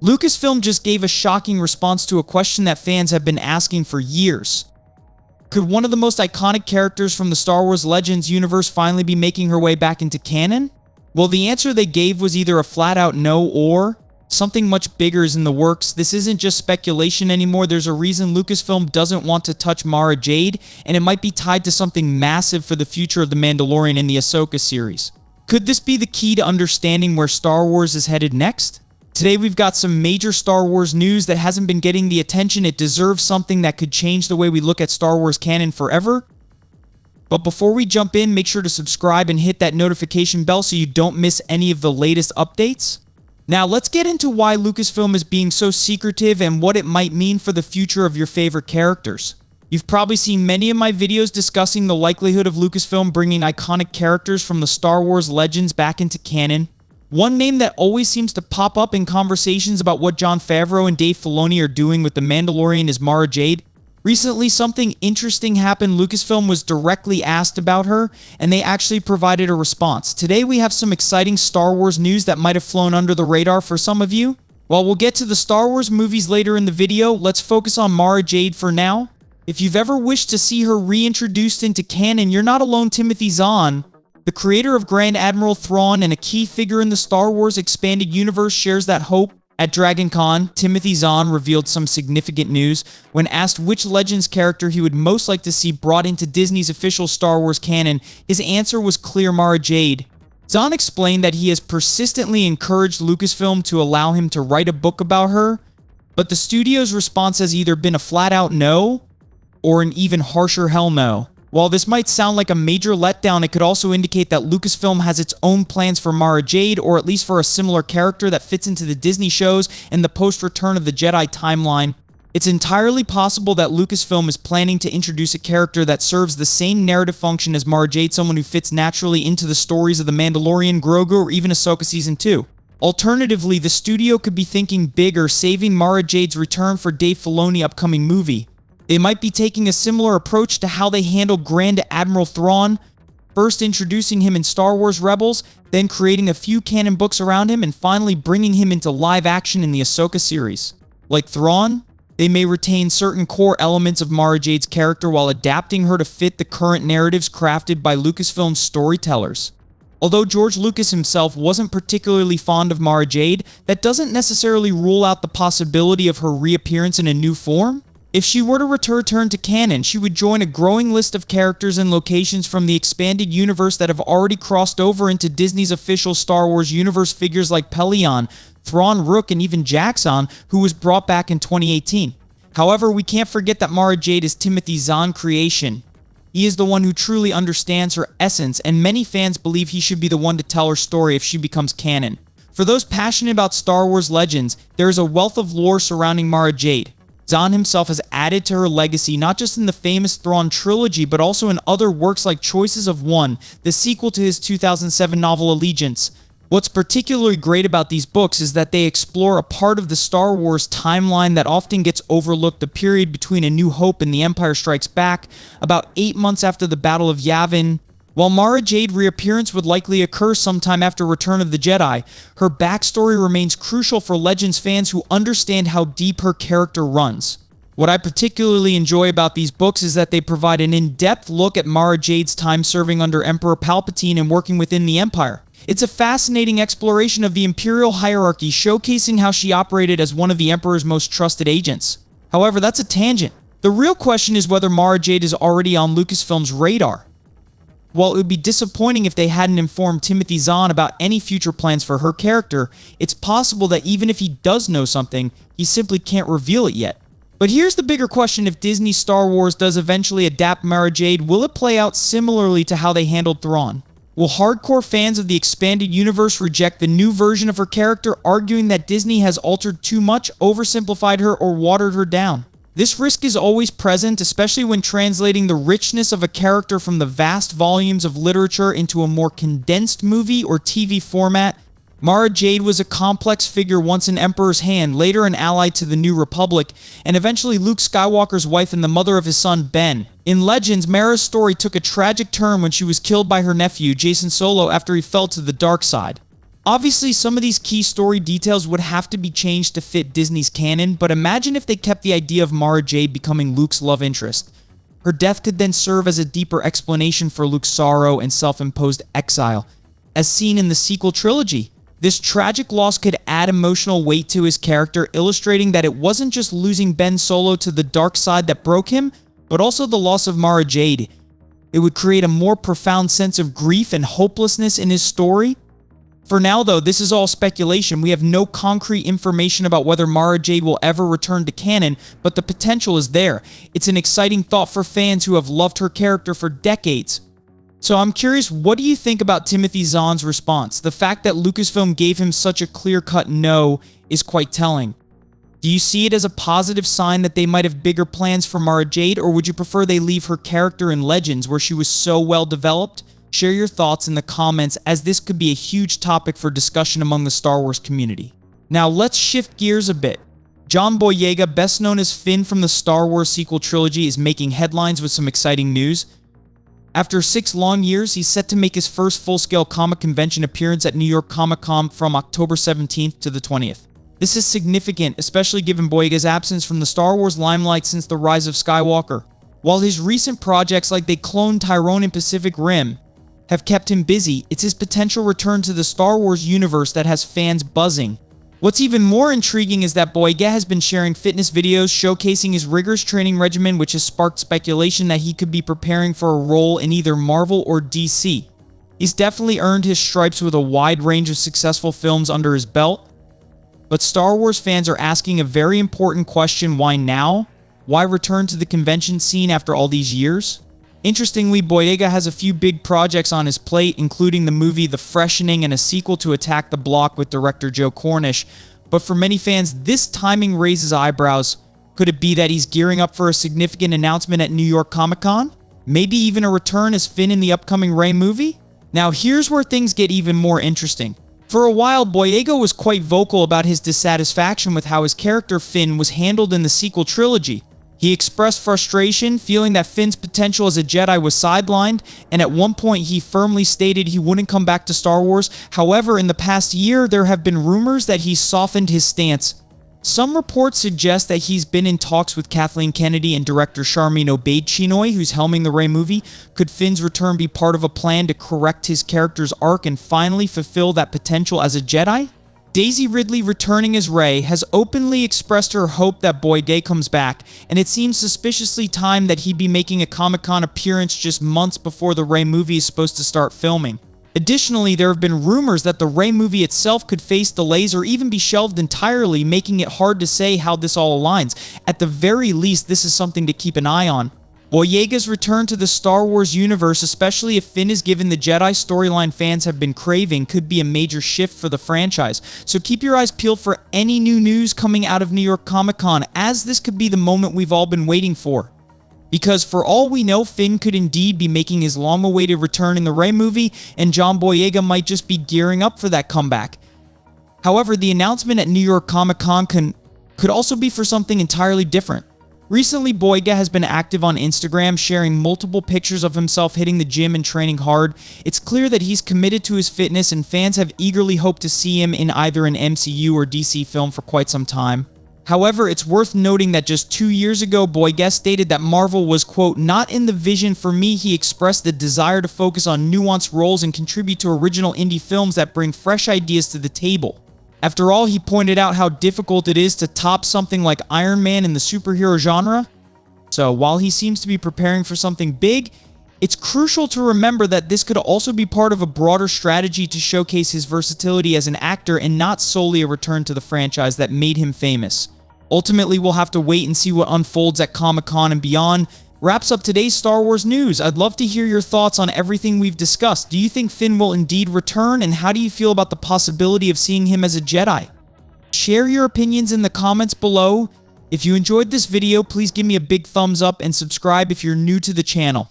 Lucasfilm just gave a shocking response to a question that fans have been asking for years. Could one of the most iconic characters from the Star Wars Legends universe finally be making her way back into canon? Well, the answer they gave was either a flat-out no or something much bigger is in the works. This isn't just speculation anymore. There's a reason Lucasfilm doesn't want to touch Mara Jade, and it might be tied to something massive for the future of the Mandalorian and the Ahsoka series. Could this be the key to understanding where Star Wars is headed next? Today we've got some major Star Wars news that hasn't been getting the attention it deserves, something that could change the way we look at Star Wars canon forever. But before we jump in, make sure to subscribe and hit that notification bell so you don't miss any of the latest updates. Now let's get into why Lucasfilm is being so secretive and what it might mean for the future of your favorite characters. You've probably seen many of my videos discussing the likelihood of Lucasfilm bringing iconic characters from the Star Wars Legends back into canon. One name that always seems to pop up in conversations about what Jon Favreau and Dave Filoni are doing with The Mandalorian is Mara Jade. Recently, something interesting happened. Lucasfilm was directly asked about her, and they actually provided a response. Today, we have some exciting Star Wars news that might have flown under the radar for some of you. While we'll get to the Star Wars movies later in the video, let's focus on Mara Jade for now. If you've ever wished to see her reintroduced into canon, you're not alone. Timothy Zahn, the creator of Grand Admiral Thrawn and a key figure in the Star Wars expanded universe, shares that hope. At DragonCon, Timothy Zahn revealed some significant news. When asked which Legends character he would most like to see brought into Disney's official Star Wars canon, his answer was clear: Mara Jade. Zahn explained that he has persistently encouraged Lucasfilm to allow him to write a book about her, but the studio's response has either been a flat-out no, or an even harsher hell no. While this might sound like a major letdown, it could also indicate that Lucasfilm has its own plans for Mara Jade, or at least for a similar character that fits into the Disney shows and the post-Return of the Jedi timeline. It's entirely possible that Lucasfilm is planning to introduce a character that serves the same narrative function as Mara Jade, someone who fits naturally into the stories of The Mandalorian, Grogu, or even Ahsoka Season 2. Alternatively, the studio could be thinking bigger, saving Mara Jade's return for Dave Filoni's upcoming movie. They might be taking a similar approach to how they handled Grand Admiral Thrawn, first introducing him in Star Wars Rebels, then creating a few canon books around him, and finally bringing him into live action in the Ahsoka series. Like Thrawn, they may retain certain core elements of Mara Jade's character while adapting her to fit the current narratives crafted by Lucasfilm's storytellers. Although George Lucas himself wasn't particularly fond of Mara Jade, that doesn't necessarily rule out the possibility of her reappearance in a new form. If she were to return to canon, she would join a growing list of characters and locations from the expanded universe that have already crossed over into Disney's official Star Wars universe. Figures like Pellaeon, Thrawn, Rook, and even Jaxxon, who was brought back in 2018. However, we can't forget that Mara Jade is Timothy Zahn's creation. He is the one who truly understands her essence, and many fans believe he should be the one to tell her story if she becomes canon. For those passionate about Star Wars Legends, there is a wealth of lore surrounding Mara Jade. Zahn himself has added to her legacy not just in the famous Thrawn trilogy, but also in other works like Choices of One, the sequel to his 2007 novel Allegiance. What's particularly great about these books is that they explore a part of the Star Wars timeline that often gets overlooked: the period between A New Hope and The Empire Strikes Back, about 8 months after the Battle of Yavin. While Mara Jade's reappearance would likely occur sometime after Return of the Jedi, her backstory remains crucial for Legends fans who understand how deep her character runs. What I particularly enjoy about these books is that they provide an in-depth look at Mara Jade's time serving under Emperor Palpatine and working within the Empire. It's a fascinating exploration of the Imperial hierarchy, showcasing how she operated as one of the Emperor's most trusted agents. However, that's a tangent. The real question is whether Mara Jade is already on Lucasfilm's radar. While it would be disappointing if they hadn't informed Timothy Zahn about any future plans for her character, it's possible that even if he does know something, he simply can't reveal it yet. But here's the bigger question: if Disney Star Wars does eventually adapt Mara Jade, will it play out similarly to how they handled Thrawn? Will hardcore fans of the expanded universe reject the new version of her character, arguing that Disney has altered too much, oversimplified her, or watered her down? This risk is always present, especially when translating the richness of a character from the vast volumes of literature into a more condensed movie or TV format. Mara Jade was a complex figure, once in Emperor's hand, later an ally to the New Republic, and eventually Luke Skywalker's wife and the mother of his son, Ben. In Legends, Mara's story took a tragic turn when she was killed by her nephew, Jason Solo, after he fell to the dark side. Obviously, some of these key story details would have to be changed to fit Disney's canon, but imagine if they kept the idea of Mara Jade becoming Luke's love interest. Her death could then serve as a deeper explanation for Luke's sorrow and self-imposed exile, as seen in the sequel trilogy. This tragic loss could add emotional weight to his character, illustrating that it wasn't just losing Ben Solo to the dark side that broke him, but also the loss of Mara Jade. It would create a more profound sense of grief and hopelessness in his story. For now, though, this is all speculation. We have no concrete information about whether Mara Jade will ever return to canon, but the potential is there. It's an exciting thought for fans who have loved her character for decades. So I'm curious, what do you think about Timothy Zahn's response? The fact that Lucasfilm gave him such a clear-cut no is quite telling. Do you see it as a positive sign that they might have bigger plans for Mara Jade, or would you prefer they leave her character in Legends, where she was so well developed? Share your thoughts in the comments, as this could be a huge topic for discussion among the Star Wars community. Now let's shift gears a bit. John Boyega, best known as Finn from the Star Wars sequel trilogy, is making headlines with some exciting news. After 6 long years, he's set to make his first full-scale comic convention appearance at New York Comic Con from October 17th to the 20th. This is significant, especially given Boyega's absence from the Star Wars limelight since the rise of Skywalker. While his recent projects like They Cloned Tyrone and Pacific Rim have kept him busy, it's his potential return to the Star Wars universe that has fans buzzing. What's even more intriguing is that Boyega has been sharing fitness videos showcasing his rigorous training regimen, which has sparked speculation that he could be preparing for a role in either Marvel or DC. He's definitely earned his stripes with a wide range of successful films under his belt, but Star Wars fans are asking a very important question: why now? Why return to the convention scene after all these years? Interestingly, Boyega has a few big projects on his plate, including the movie The Freshening and a sequel to Attack the Block with director Joe Cornish. But for many fans, this timing raises eyebrows. Could it be that he's gearing up for a significant announcement at New York Comic Con? Maybe even a return as Finn in the upcoming Rey movie? Now here's where things get even more interesting. For a while, Boyega was quite vocal about his dissatisfaction with how his character Finn was handled in the sequel trilogy. He expressed frustration, feeling that Finn's potential as a Jedi was sidelined, and at one point he firmly stated he wouldn't come back to Star Wars. However, in the past year, there have been rumors that he's softened his stance. Some reports suggest that he's been in talks with Kathleen Kennedy and director Sharmeen Obaid-Chinoy, who's helming the Rey movie. Could Finn's return be part of a plan to correct his character's arc and finally fulfill that potential as a Jedi? Daisy Ridley, returning as Rey, has openly expressed her hope that Boyega comes back, and it seems suspiciously timed that he'd be making a Comic-Con appearance just months before the Rey movie is supposed to start filming. Additionally, there have been rumors that the Rey movie itself could face delays or even be shelved entirely, making it hard to say how this all aligns. At the very least, this is something to keep an eye on. Boyega's return to the Star Wars universe, especially if Finn is given the Jedi storyline fans have been craving, could be a major shift for the franchise. So keep your eyes peeled for any new news coming out of New York Comic Con, as this could be the moment we've all been waiting for. Because for all we know, Finn could indeed be making his long-awaited return in the Rey movie, and John Boyega might just be gearing up for that comeback. However, the announcement at New York Comic Con could also be for something entirely different. Recently, Boyega has been active on Instagram, sharing multiple pictures of himself hitting the gym and training hard. It's clear that he's committed to his fitness, and fans have eagerly hoped to see him in either an MCU or DC film for quite some time. However, it's worth noting that just 2 years ago, Boyega stated that Marvel was, quote, "not in the vision for me." He expressed the desire to focus on nuanced roles and contribute to original indie films that bring fresh ideas to the table. After all, he pointed out how difficult it is to top something like Iron Man in the superhero genre. So while he seems to be preparing for something big, it's crucial to remember that this could also be part of a broader strategy to showcase his versatility as an actor and not solely a return to the franchise that made him famous. Ultimately, we'll have to wait and see what unfolds at Comic-Con and beyond. Wraps up today's Star Wars news. I'd love to hear your thoughts on everything we've discussed. Do you think Finn will indeed return, and how do you feel about the possibility of seeing him as a Jedi? Share your opinions in the comments below. If you enjoyed this video, please give me a big thumbs up and subscribe if you're new to the channel.